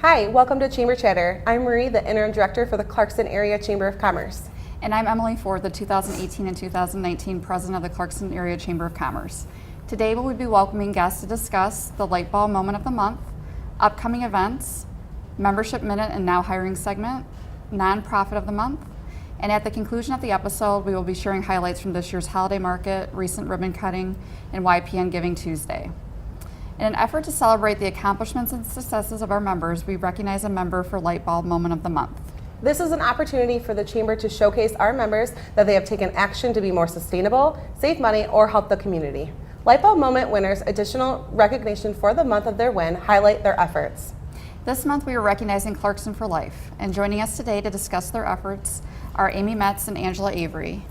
Hi, welcome to Chamber Chatter. I'm Marie, the Interim Director for the Clarkston Area Chamber of Commerce. And I'm Emily Ford, the 2018 and 2019 President of the Clarkston Area Chamber of Commerce. Today we will be welcoming guests to discuss the Lightbulb Moment of the Month, upcoming events, Membership Minute and Now Hiring segment, Nonprofit of the Month, and at the conclusion of the episode, we will be sharing highlights from this year's holiday market, recent ribbon cutting, and YPN Giving Tuesday. In an effort to celebrate the accomplishments and successes of our members, we recognize a member for Lightbulb Moment of the Month. This is an opportunity for the Chamber to showcase our members that they have taken action to be more sustainable, save money, or help the community. Lightbulb Moment winners additional recognition for the month of their win highlight their efforts. This month we are recognizing Clarkston for Life, and joining us today to discuss their efforts are Amy Metz and Angela Avery.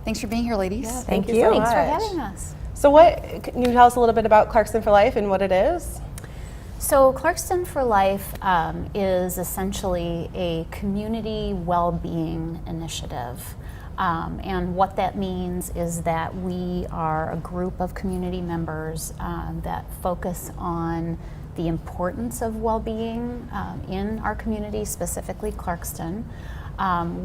Thanks for being here, ladies. Yeah, thank you so Thanks much. for having us. So can you tell us a little bit about Clarkston for Life and what it is? So Clarkston for Life is essentially a community well-being initiative. And what that means is that we are a group of community members that focus on the importance of well-being in our community, specifically Clarkston.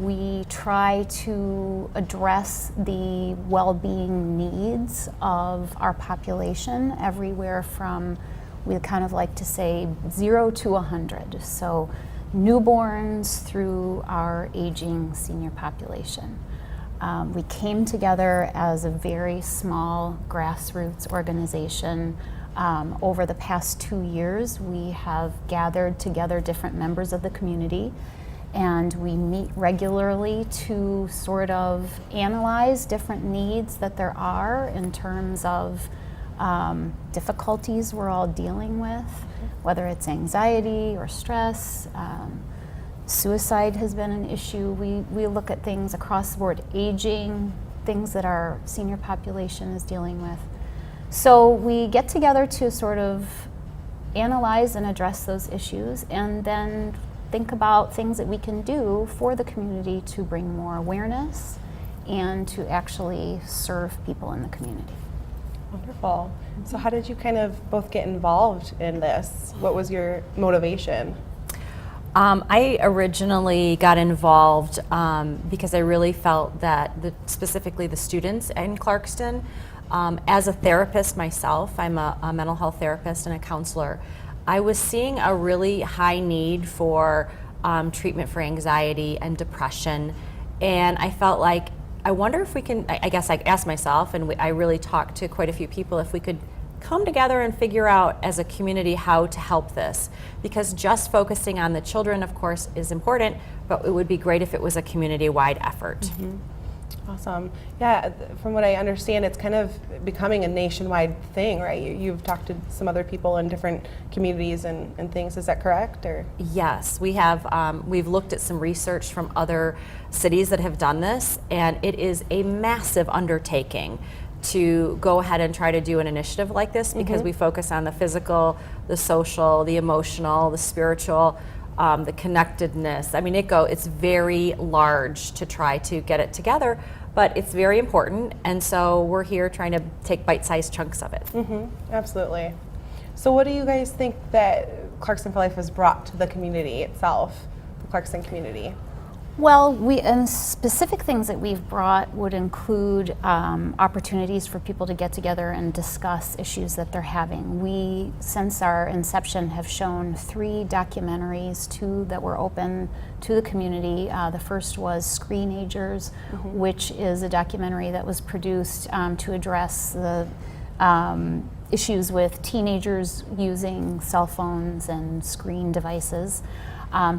We try to address the well-being needs of our population everywhere from, we kind of like to say, 0 to 100. So newborns through our aging senior population. We came together as a very small grassroots organization. Over the past 2 years, we have gathered together different members of the community, and we meet regularly to sort of analyze different needs that there are in terms of difficulties we're all dealing with, whether it's anxiety or stress. Suicide has been an issue. We look at things across the board, aging, things that our senior population is dealing with. So we get together to sort of analyze and address those issues, and then think about things that we can do for the community to bring more awareness and to actually serve people in the community. Wonderful. So how did you kind of both get involved in this? What was your motivation? I originally got involved because I really felt that specifically the students in Clarkston, as a therapist myself, I'm a mental health therapist and a counselor, I was seeing a really high need for treatment for anxiety and depression, and I felt like, I wonder if we can, I guess I asked myself, and I really talked to quite a few people, if we could come together and figure out as a community how to help this. Because just focusing on the children, of course, is important, but it would be great if it was a community-wide effort. Mm-hmm. Awesome. Yeah, from what I understand, it's kind of becoming a nationwide thing, right? You've talked to some other people in different communities and things. Is that correct? Or yes, we have. We've looked at some research from other cities that have done this, and it is a massive undertaking to go ahead and try to do an initiative like this, because we focus on the physical, the social, the emotional, the spiritual, the connectedness. I mean, it's very large to try to get it together, but it's very important, and so we're here trying to take bite-sized chunks of it. Absolutely. So what do you guys think that Clarkston for Life has brought to the community itself, the Clarkston community? Well, and specific things that we've brought would include opportunities for people to get together and discuss issues that they're having. We, since our inception, have shown 3 documentaries, 2 that were open to the community. The first was Screenagers, which is a documentary that was produced to address the issues with teenagers using cell phones and screen devices.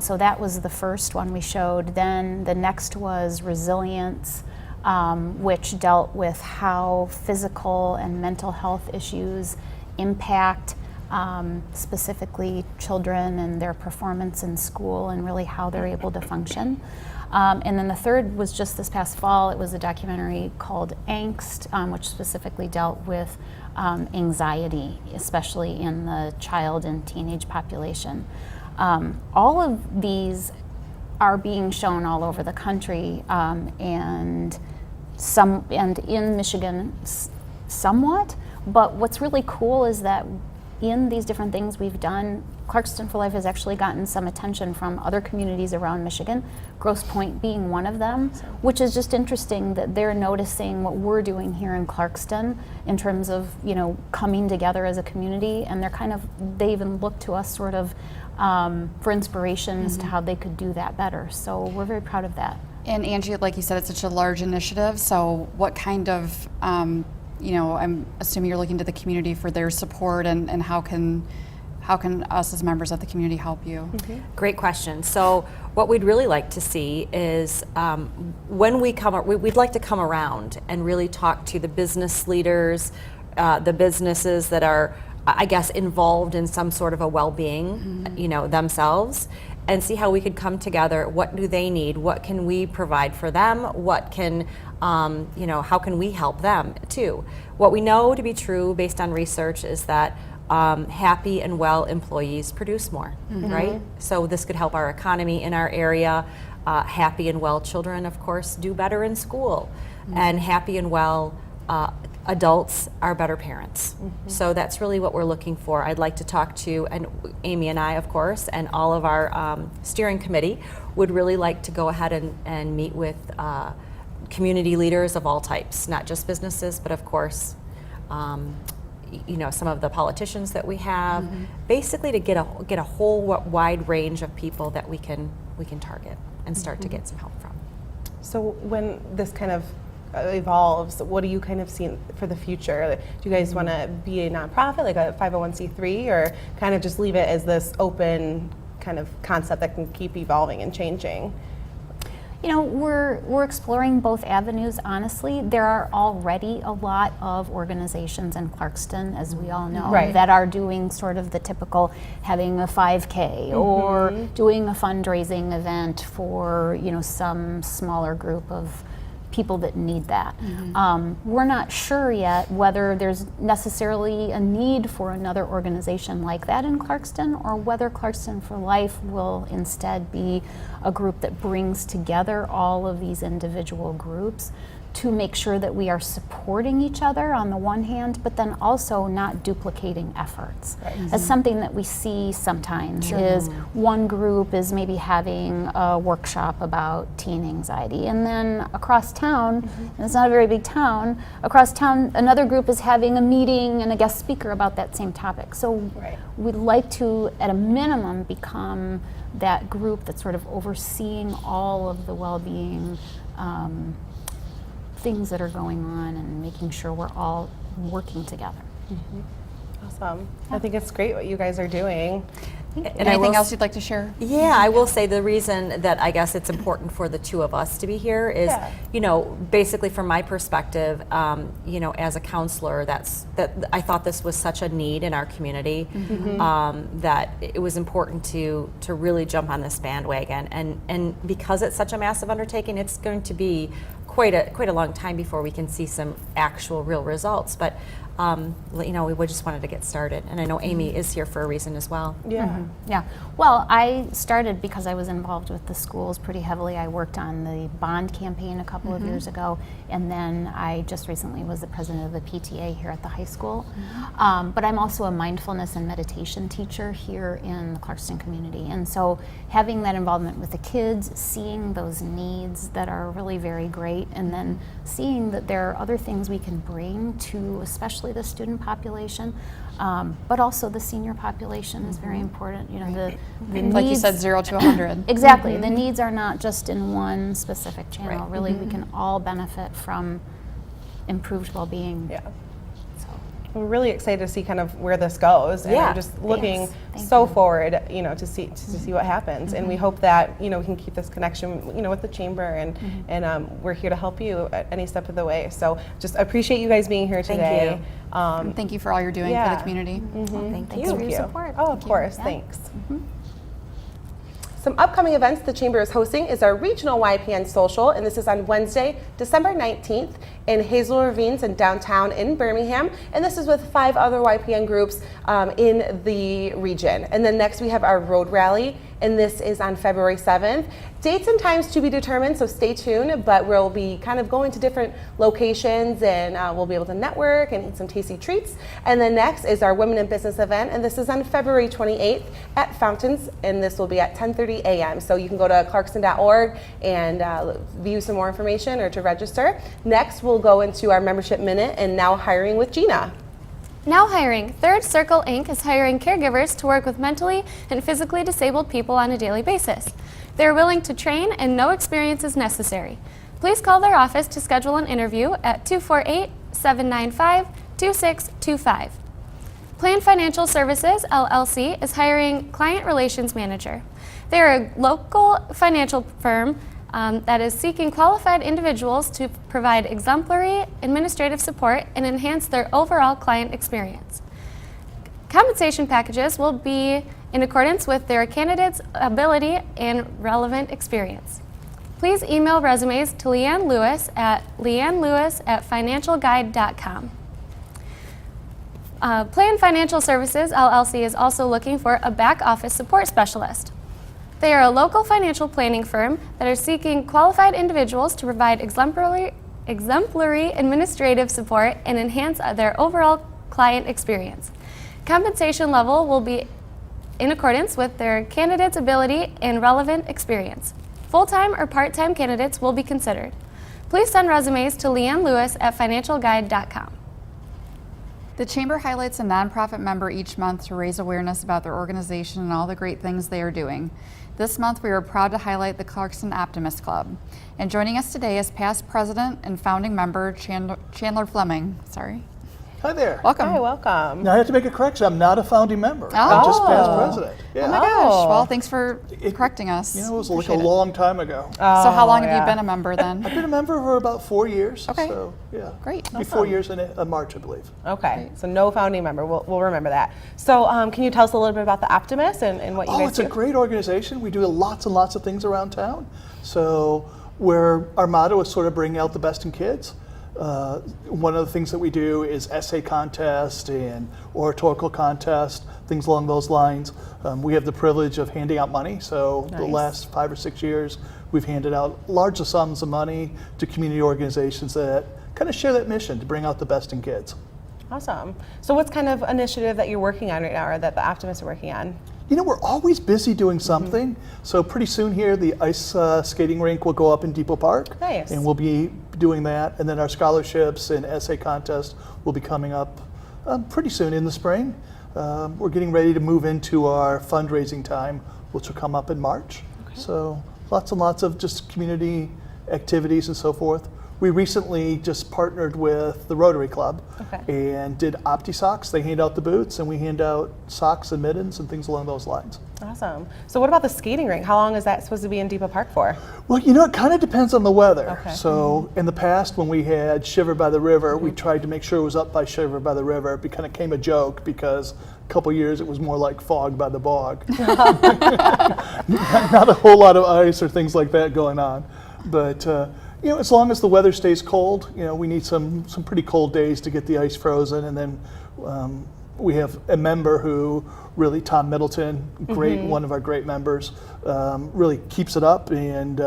So that was the first one we showed. Then the next was Resilience, which dealt with how physical and mental health issues impact specifically children and their performance in school and really how they're able to function. And then the third was just this past fall. It was a documentary called Angst, which specifically dealt with anxiety, especially in the child and teenage population. All of these are being shown all over the country, and in Michigan somewhat. But what's really cool is that in these different things we've done, Clarkston for Life has actually gotten some attention from other communities around Michigan, Grosse Pointe being one of them, which is just interesting that they're noticing what we're doing here in Clarkston in terms of, coming together as a community, and they even look to us sort of for inspiration as to how they could do that better. So we're very proud of that. And Angie, like you said, it's such a large initiative. So what kind of, I'm assuming you're looking to the community for their support, and how can us as members of the community help you? Great question. So what we'd really like to see is when we'd like to come around and really talk to the business leaders, the businesses that are, I guess, involved in some sort of a well-being, themselves, and see how we could come together. What do they need? What can we provide for them? What can, how can we help them too? What we know to be true based on research is that happy and well employees produce more, right? So this could help our economy in our area. Happy and well children, of course, do better in school, and happy and well adults are better parents. So that's really what we're looking for. I'd like to talk to, and Amy and I, of course, and all of our steering committee would really like to go ahead and meet with community leaders of all types, not just businesses, but of course, some of the politicians that we have, basically to get a whole wide range of people that we can target and start to get some help from. So when this kind of evolves, what do you kind of see for the future? Do you guys want to be a nonprofit, like a 501c3, or kind of just leave it as this open kind of concept that can keep evolving and changing? We're exploring both avenues, honestly. There are already a lot of organizations in Clarkston, as we all know, that are doing sort of the typical having a 5K or doing a fundraising event for, some smaller group of people that need that. We're not sure yet whether there's necessarily a need for another organization like that in Clarkston, or whether Clarkston for Life will instead be a group that brings together all of these individual groups to make sure that we are supporting each other on the one hand, but then also not duplicating efforts. As something that we see sometimes is one group is maybe having a workshop about teen anxiety, and then across town, and it's not a very big town, across town another group is having a meeting and a guest speaker about that same topic. So we'd like to, at a minimum, become that group that's sort of overseeing all of the well-being things that are going on and making sure we're all working together. Awesome. I think it's great what you guys are doing. And anything else you'd like to share? Yeah, I will say the reason that I guess it's important for the two of us to be here is, basically from my perspective, as a counselor, that I thought this was such a need in our community, that it was important to really jump on this bandwagon. And because it's such a massive undertaking, it's going to be quite a long time before we can see some actual real results. But we just wanted to get started, and I know Amy is here for a reason as well. Yeah. Well, I started because I was involved with the schools pretty heavily. I worked on the bond campaign a couple of years ago, and then I just recently was the president of the PTA here at the high school. But I'm also a mindfulness and meditation teacher here in the Clarkston community, and so having that involvement with the kids, seeing those needs that are really very great, and then seeing that there are other things we can bring to especially the student population, but also the senior population is very important. The needs, like you said, 0 to 100. Exactly. The needs are not just in one specific channel. Really, we can all benefit from improved well-being. We're really excited to see kind of where this goes, and I'm just looking forward, to see what happens. And we hope that we can keep this connection, with the chamber, and we're here to help you at any step of the way. So just appreciate you guys being here today. Thank you for all you're doing for the community. Thanks for your support. Oh, of course. Thanks. Some upcoming events the Chamber is hosting is our regional YPN social, and this is on Wednesday, December 19th in Hazel Ravines in downtown in Birmingham, and this is with 5 other YPN groups in the region. And then next we have our road rally and this is on February 7th. Dates and times to be determined, so stay tuned, but we'll be kind of going to different locations, and we'll be able to network and eat some tasty treats. And then next is our Women in Business event, and this is on February 28th at Fountains, and this will be at 10:30 a.m. So you can go to clarkston.org and view some more information or to register. Next, we'll go into our membership minute and now hiring with Gina. Now hiring. Third Circle Inc. is hiring caregivers to work with mentally and physically disabled people on a daily basis. They are willing to train and no experience is necessary. Please call their office to schedule an interview at 248-795-2625. Plan Financial Services, LLC is hiring Client Relations Manager. They are a local financial firm that is seeking qualified individuals to provide exemplary administrative support and enhance their overall client experience. Compensation packages will be in accordance with their candidates' ability and relevant experience. Please email resumes to Leanne Lewis at leannelewis@financialguide.com. Plan Financial Services, LLC is also looking for a back office support specialist. They are a local financial planning firm that are seeking qualified individuals to provide exemplary administrative support and enhance their overall client experience. Compensation level will be in accordance with their candidates' ability and relevant experience. Full-time or part-time candidates will be considered. Please send resumes to Leanne Lewis at financialguide.com. The Chamber highlights a nonprofit member each month to raise awareness about their organization and all the great things they are doing. This month, we are proud to highlight the Clarkston Optimist Club. And joining us today is past president and founding member Chandler Fleming. Sorry. Hi there. Welcome. Hi, welcome. Now I have to make a correction. I'm not a founding member. I'm just past president. Yeah. Oh my gosh. Well, thanks for correcting us. You know, it was like a Appreciate it. long time ago. So how long have yeah. you been a member then? I've been a member for about 4 years. Okay. So yeah. Great. Be 4 years in March, I believe. Okay, so no founding member. We'll remember that. So can you tell us a little bit about the Optimist and what you guys It's do? a great organization. We do lots and lots of things around town. So our motto is sort of bringing out the best in kids. One of the things that we do is essay contest and oratorical contest, things along those lines. We have the privilege of handing out money. So the Nice. last 5 or 6 years, we've handed out large sums of money to community organizations that kind of share that mission to bring out the best in kids. Awesome. So what's kind of initiative that you're working on right now, or that the Optimists are working on? You know, we're always busy doing something. So pretty soon here, the ice skating rink will go up in Depot Park. Nice. And we'll be doing that. And then our scholarships and essay contest will be coming up pretty soon in the spring. We're getting ready to move into our fundraising time, which will come up in March. Okay. So lots and lots of just community activities and so forth. We recently just partnered with the Rotary Club and did Opti Socks. They hand out the boots and we hand out socks and mittens and things along those lines. Awesome. So what about the skating rink? How long is that supposed to be in Depot Park for? Well, you know, it kind of depends on the weather. Okay. So in the past when we had Shiver by the River, we tried to make sure it was up by Shiver by the River. It kind of became a joke because a couple years it was more like Fog by the Bog. Not a whole lot of ice or things like that going on. But you know, as long as the weather stays cold, you know, we need some pretty cold days to get the ice frozen. And then we have a member who really, Tom Middleton, great, one of our great members, really keeps it up. And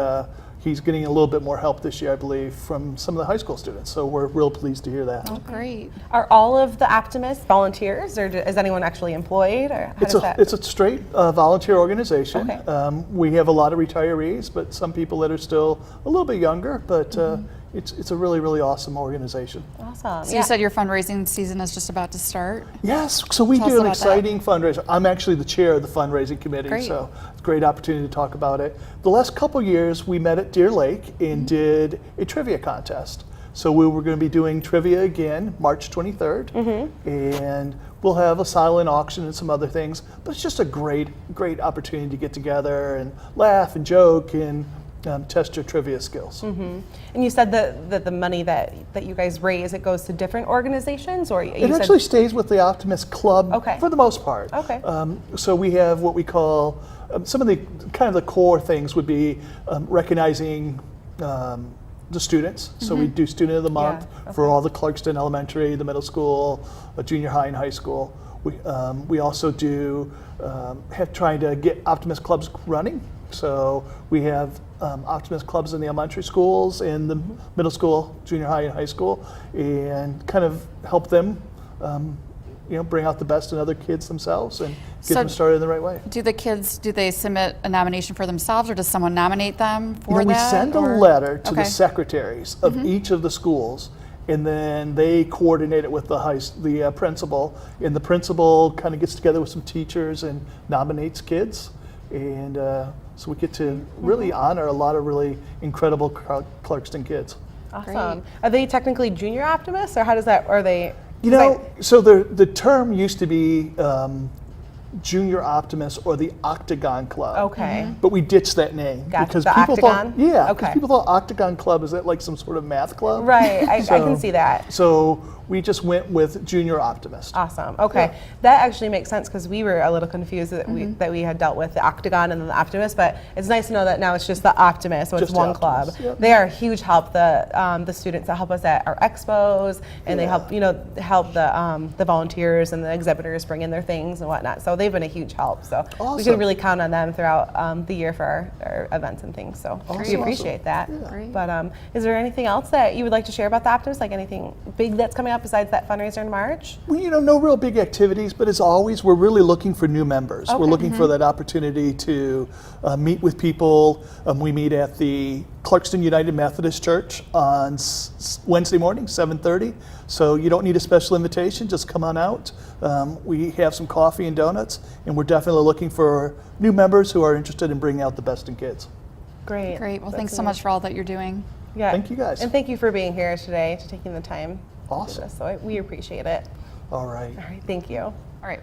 he's getting a little bit more help this year, I believe, from some of the high school students. So we're real pleased to hear that. Oh, great. Are all of the Optimists volunteers, or is anyone actually employed? Or how does that? It's a straight volunteer organization. Okay. We have a lot of retirees, but some people that are still a little bit younger. But it's a really, really awesome organization. Awesome. So you said your fundraising season is just about to start? Yes, so we Tell us do an about that. exciting fundraiser. I'm actually the chair of the fundraising committee, Great. so it's a great opportunity to talk about it. The last couple years, we met at Deer Lake and did a trivia contest. So we were going to be doing trivia again, March 23rd, and we'll have a silent auction and some other things. But it's just a great, great opportunity to get together and laugh and joke and test your trivia skills. And you said that the money that you guys raise, it goes to different organizations, or It actually stays with the Optimist Club for the most part. Okay. So we have what we call some of the kind of the core things would be recognizing the students. So we do Student of the Month for all the Clarkston Elementary, the middle school, junior high, and high school. We also do have trying to get Optimist clubs running. So we have Optimist clubs in the elementary schools, in the middle school, junior high, and high school, and kind of help them, bring out the best in other kids themselves and get them started in the right way. Do the kids, do they submit a nomination for themselves, or does someone nominate them for We that? send a or- letter to the Okay. secretaries of each of the schools, and then they coordinate it with the principal, and the principal kind of gets together with some teachers and nominates kids, and so we get to really honor a lot of really incredible Clarkston kids. Awesome. Are they technically junior optimists, or how does that? Are they? So the term used to be Junior Optimist or the Octagon Club. Okay. But we ditched that name Gotcha. because The people Octagon? thought, yeah, Okay. because people thought Octagon Club is that like some sort of math club. Right. I can see that. So we just went with Junior Optimist. Awesome. Okay, that actually makes sense because we were a little confused that we had dealt with the Octagon and then the Optimist, but it's nice to know that now it's just the Optimist, so it's Just the one club. Optimist, yep. They are a huge help. The students that help us at our expos, and they help the volunteers and the exhibitors bring in their things and whatnot. So they've been a huge help. So we Awesome. can really count on them throughout the year for our events and things. So we Awesome. appreciate that. Yeah. Great. But is there anything else that you would like to share about the Optimist? Like anything big that's coming up besides that fundraiser in March? Well, no real big activities, but as always, we're really looking for new members. We're looking for that opportunity to meet with people. We meet at the Clarkston United Methodist Church on Wednesday morning, 7:30. So you don't need a special invitation, just come on out. We have some coffee and donuts, and we're definitely looking for new members who are interested in bringing out the best in kids. Great. Great. Well, That's thanks so amazing. much for all that you're doing. Yeah. Thank you, guys. And thank you for being here today, to taking the time. to do Awesome. this. So we appreciate it. All right. All right. Thank you. All right.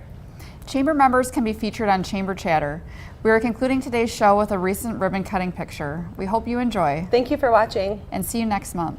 Chamber members can be featured on Chamber Chatter. We are concluding today's show with a recent ribbon cutting picture. We hope you enjoy, Thank you for watching. and see you next month.